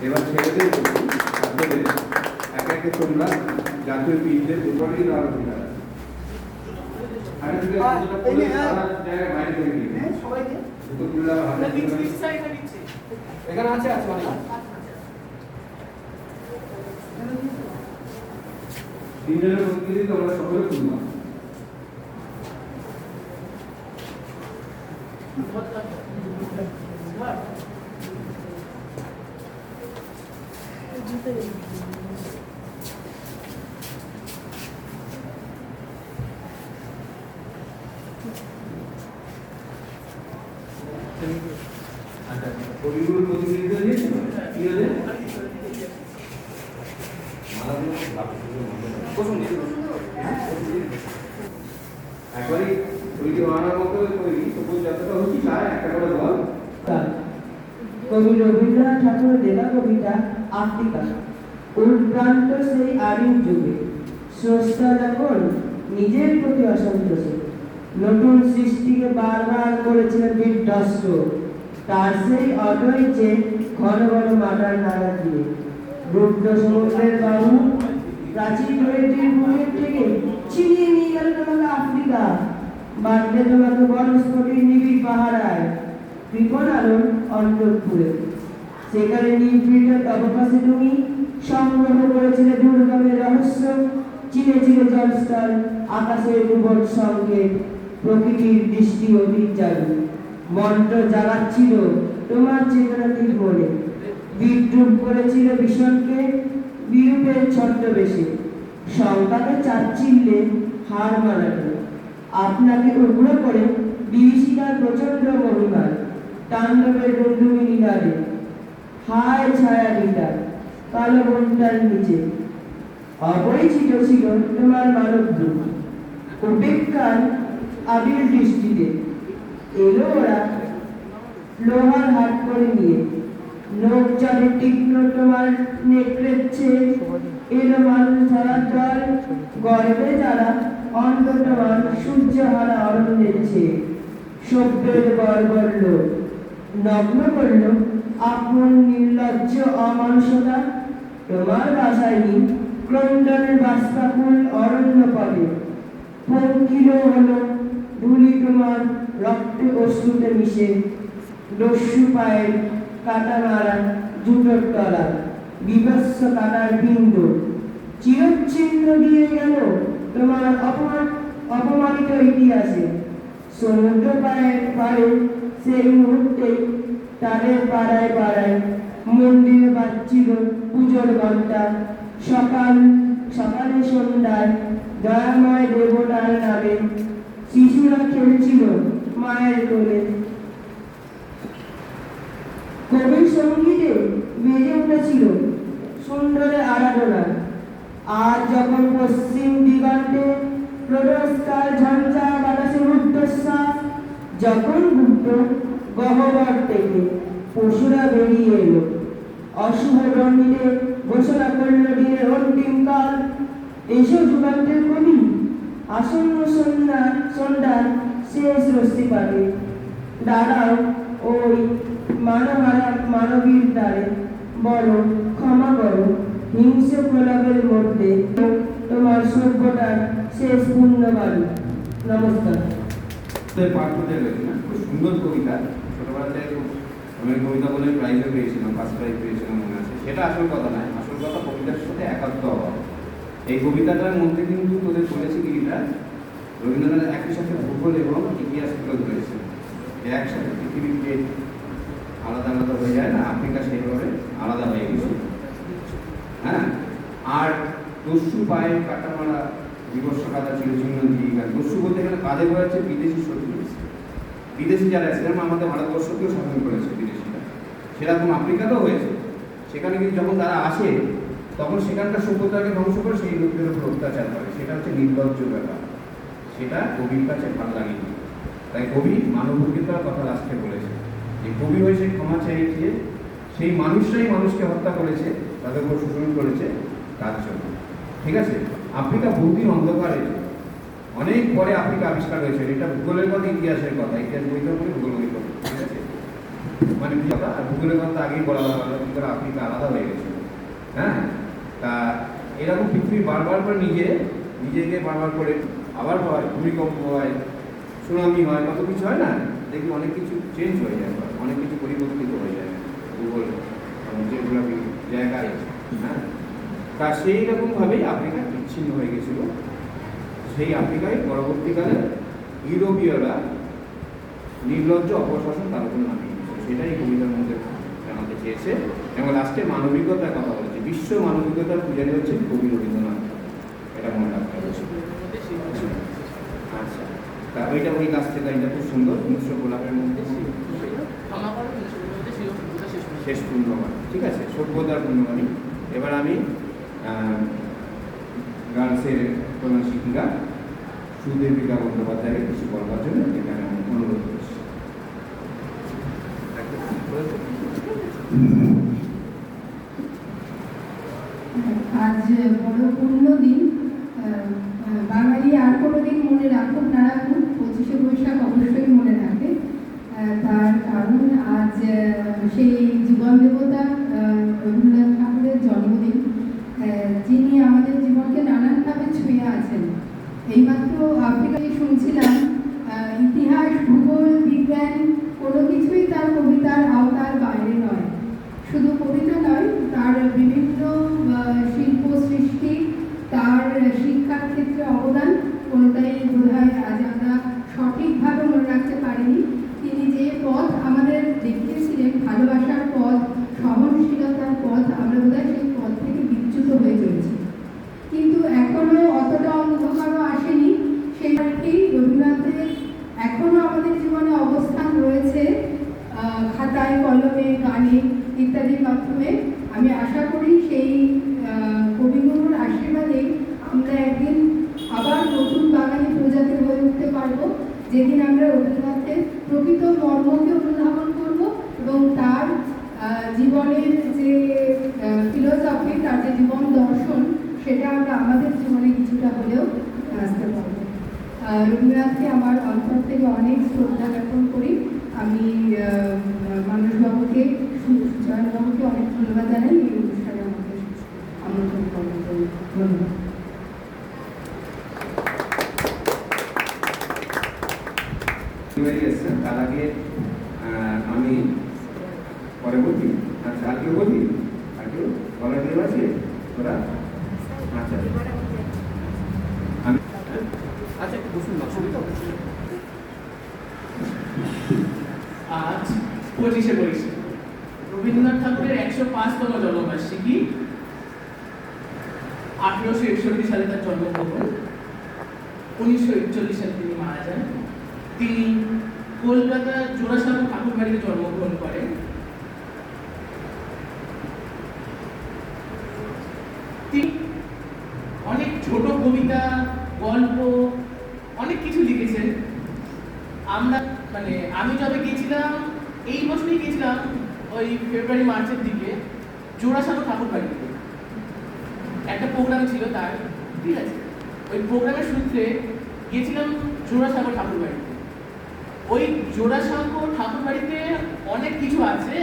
এবার ছেলেদের ছাত্রদের এক একে তোমরা জাতীয় বীরদের উপরেই দেওয়ার অধিকার আছে। এখানে আছে আছে তিনজনের মধ্যে তোমরা সকলে তুলবা। কবিগুরুর প্রতিনিধিত্ব দিয়েছে কি হলে একবারই তৈরি হওয়ার মতো তৈরি তবু যতটা হচ্ছে তার একটা করে বল। কবি রবীন্দ্রনাথ ঠাকুরের লেখা কবিতা আফ্রিকা। উদ্ভ্রান্ত সেই আদিম যুগে স্রষ্টা যখন নিজের প্রতি অসন্তুষ্ট, নতুন সৃষ্টিকে বারবার করেছিলেন বিধ্বস্ত, তার সেই অধৈর্যে ঘন ঘন মাটার নাড়া দিয়ে রুদ্র সমুদ্রের বাহু প্রাচীন নদীর বুকের থেকে ছিনিয়ে নিয়ে গেল তোমাকে আফ্রিকা, বাঁধলে তোমাকে বনস্পতির নিবিড় পাহারায় কৃপণ আলোর অন্তঃপুরে। সেখানে নিভৃত অবকাশে তুমি সংগ্রহ করেছিলে দুর্গমের রহস্য, চিনেছিলে জলস্তর, আকাশের নিবট সংকেত, প্রকৃতির দৃষ্টি অতীত জাদু। মন্ত্র জাগাচ্ছিল তোমার চেতনাতীত মনে, বিদ্রুপ করেছিল ভীষণকে বিরূপের ছদ্মবেশে, শঙ্কাকে চাচ্ছিল্যে হার মানাতে। আপনাকে উগ্র করে বিভীষিকার প্রচন্ড মহিমার তাণ্ডবের ডুন্ডুমিনী নারে, হায় ছায়া দিতা কালো ঘণ্টার নিচে অপরিচিত ছিল তোমার মানব রূপ। উপেক্ষার আবির দৃষ্টিতে এলো ওরা লোহার হাত করে নিয়ে, লোক চলে তীক্ষ্ণ তোমার নেত্রের চেয়ে এলো মানুষ ধরার দল, গর্বে যারা অন্ধ তোমার সূর্য হারা অরণ্যের চেয়ে। সভ্যের গর্বল্য নগ্ন করল আপন নির্লজ্জ অমানুষতা, তোমার বাসায় নি ক্রন্দনের বাষ্পাকুল অরণ্য পদে। পঙ্কিল হলো ধুলি তোমার রক্তে অশ্রুতে মিশে, দস্যু পায়ের কাটা মারা জুতোর তলা, বিভৎস কাটার বিন্দু চিরচ্ছিন্ন দিয়ে গেল তোমার অপমানিত ইতিহাসে। সমুদ্র পায়ের পাড়ে সেই মুহূর্তে তাদের পাড়ায় পাড়ায় মন্দিরে বাজছিল পুজোর ঘণ্টা, সকালে সন্ধ্যায় দয়াময় দেবতার নামে শিশুরা খেলছিল মায়ের কোলে। কবির সঙ্গীতে বেজে উঠেছিল সুন্দরের আরাধনা। আর যখন পশ্চিম দিগন্তে প্রদস্কার ঝঞ্ঝা বাতাসে রুদ্ধশ্বাস, যখন গুপ্ত গহ্বর থেকে পশুরা বেরিয়ে এলো, অশুভ রঙিনে ঘোষণা করল দিনের অন্তিম কাল। এসো যুগান্তের কবি, আসন্ন সন্ধ্যার শেষ রশ্মিপাতে দাঁড়াও ওই মানবীর দ্বারে, বলো ক্ষমা করো হিংস্র প্রলাপের মধ্যে তোমার সভ্যতার শেষ পূর্ণবাণী। নমস্কার। পাঠ করতে রয়েছে না, খুব সুন্দর কবিতা। ছোটবেলাতে আমি কবিতা বলে প্রাইজও পেয়েছিলাম, ফার্স্ট প্রাইজ পেয়েছিলাম মনে আছে। সেটা আসল কথা নয়, আসল কথা কবিতার সাথে একাত্ম হওয়া। এই কবিতাটার মধ্যে কিন্তু তোদের বলেছে গিরিটা রবীন্দ্রনাথ একই সাথে ভূগোল এবং ইতিহাস তুলে ধরেছে। একসাথে পৃথিবীতে আলাদা আলাদা হয়ে যায় না, আফ্রিকা সেইভাবে আলাদা হয়ে গেছে। হ্যাঁ, আর দস্যু পায়ের কাটা মারা বিবর্ষ কাদা চিরচিহ্ন দিয়ে গেল। দস্যু বলতে গেলে কাঁধে হয়েছে বিদেশি শত্রু, বিদেশি যারা আছে, যেমন আমাদের ভারতবর্ষকেও শাসন করেছে বিদেশিরা, সেরকম আফ্রিকাতেও হয়েছে। সেখানে কিন্তু যখন তারা আসে তখন সেখানকার সভ্যতাকে ধ্বংস করে সেই লোকদের উপর অত্যাচার করে। সেটা হচ্ছে নির্লজ্জ ব্যাপার, সেটা কবির কাছে ভালো লাগেনি। তাই কবি মানবতার কথা লাস্টে বলেছে যে কবি হয়ে সে ক্ষমা চাইছে সেই মানুষরাই মানুষকে হত্যা করেছে, তাদের উপর শোষণ করেছে তার জন্য। ঠিক আছে, আফ্রিকা বহুদিন অন্ধকারে, অনেক পরে আফ্রিকা আবিষ্কার হয়েছে। এটা ভূগোলের কথা, ইতিহাসের কথা, ইতিহাস বইতে হবে, ভূগোল বই পড়ে। ঠিক আছে, মানে কথা আর ভূগোলের কথা আগেই বলা হলো কি করে আফ্রিকা আলাদা হয়ে গেছিল। হ্যাঁ, তা এরকম পৃথিবী বারবার করে নিজেকে বারবার করে আবার হয়, ভূমিকম্প হয়, সুনামি হয়, কত কিছু হয় না, দেখবি অনেক কিছু চেঞ্জ হয়ে যায়, অনেক কিছু পরিবর্তিত হয়ে যায় ভূগোল যেগুলো জায়গায়। হ্যাঁ, তা সেই রকমভাবেই আফ্রিকা বিচ্ছিন্ন হয়ে গেছিল। সেই আফ্রিকায় পরবর্তীকালে ইউরোপীয়রা নির্লজ্জ অপশাসন তার উপর নামিয়ে দিয়েছে, সেটাই কবিতার মধ্যে জানাতে চেয়েছে। এবং লাস্টে মানবিকতার কথা বলেছে, বিশ্ব মানবিকতার পূজারি হচ্ছে কবি রবীন্দ্রনাথ, এটা মনে রাখতে হবে। আচ্ছা, তা ওই গাছ থেকে এটা খুব সুন্দর, মিশ্র গোলাপের মধ্যে শেষ পূর্ণবাণী। ঠিক আছে, সভ্যতার পূর্ণবাণী। এবার আমি গার্লসের প্রধান শিক্ষিকা সুদেবিকা বন্দ্যোপাধ্যায়কে কিছু বলবার জন্য এখানে আমি অনুরোধ করছি। আজ বড় পূর্ণ দিন। বাঙালি আর কোনো দিন মনে রাখুক না রাখুক, 25শে বৈশাখ অবশ্যই মনে রাখে। তার কারণ আজ সেই জীবন দেবতা রবীন্দ্রনাথ ঠাকুরের জন্মদিন, যিনি আমাদের জীবনকে নানানভাবে ছুঁয়ে আছেন। এইমাত্র আফ্রিকায় শুনছিলাম ইতিহাস, ভূগোল, বিজ্ঞান কোনো কিছুই তার কবিতার আওতার বাইরে নয়। শুধু কবিতা নয়, তার বিভিন্ন শিল্প সৃষ্টি, তার শিক্ষার ক্ষেত্রে অবদান কোনোটাই বোধহয় আজ আমরা সঠিকভাবে মনে রাখতে পারিনি। তিনি যে পথ আমাদের দেখিয়েছিলেন, ভালোবাসার পথ, সহনশীলতার পথ, আমরা বোধহয় সেই পথ থেকে বিচ্যুত হয়ে চলেছি। কিন্তু এখনো অতটা অন্ধকারও আসেনি। সেই থেকেই রবীন্দ্রনাথের এখনো আমাদের জীবনে অবস্থান রয়েছে, খাতায়, কলমে, গানে ইত্যাদির মাধ্যমে। আমি আশা করি সেই কবিগুরুর আশীর্বাদে আমরা একদিন আবার নতুন বাঙালি প্রজাতি হয়ে উঠতে পারব, যেদিন আমরা রবীন্দ্রনাথের প্রকৃত মর্মকে অনুধাবন করব এবং তার জীবনের যে ফিলোসফি, তার যে জীবন দর্শন, সেটা আমরা আমাদের জীবনে কিছুটা হলেও আসতে পারব। রবীন্দ্রনাথকে আমার অন্তর থেকে অনেক শ্রদ্ধা জ্ঞাপন করি। আমি মানসবাবুকে, সুচয়নবাবুকে অনেক ধন্যবাদ জানাই এই অনুষ্ঠানে আমাকে আমন্ত্রণ করার জন্য। ধন্যবাদ। তার আগে আমি পরে বলছি। আচ্ছা, আর কেউ বলছি? আর কেউ বলার কেউ আছে ওরা? আচ্ছা, আমি আচ্ছা একটু বসুন না, ছবি তো আজ 25শে বৈশাখ রবীন্দ্রনাথ ঠাকুরের 105তম জন্মবার্ষিকী। 1861 সালে তার জন্মগ্রহণ, 1941 সালে তিনি মারা যান। তিনি কলকাতার জোড়াসাঁকো ঠাকুরবাড়িতে জন্মগ্রহণ করেন। তিনি অনেক ছোট কবিতা, গল্প, অনেক কিছু লিখেছেন। আমি যবে গেছিলাম, এই বছরই গেছিলাম ওই ফেব্রুয়ারি মার্চের দিকে জোড়াসাঁকো ঠাকুরবাড়িতে, একটা প্রোগ্রাম ছিল তার, ঠিক আছে। ওই প্রোগ্রামের সূত্রে গেছিলাম জোড়াসাঁকো ঠাকুরবাড়িতে। ওই জোড়াসাঁকো ঠাকুরবাড়িতে অনেক কিছু আছে,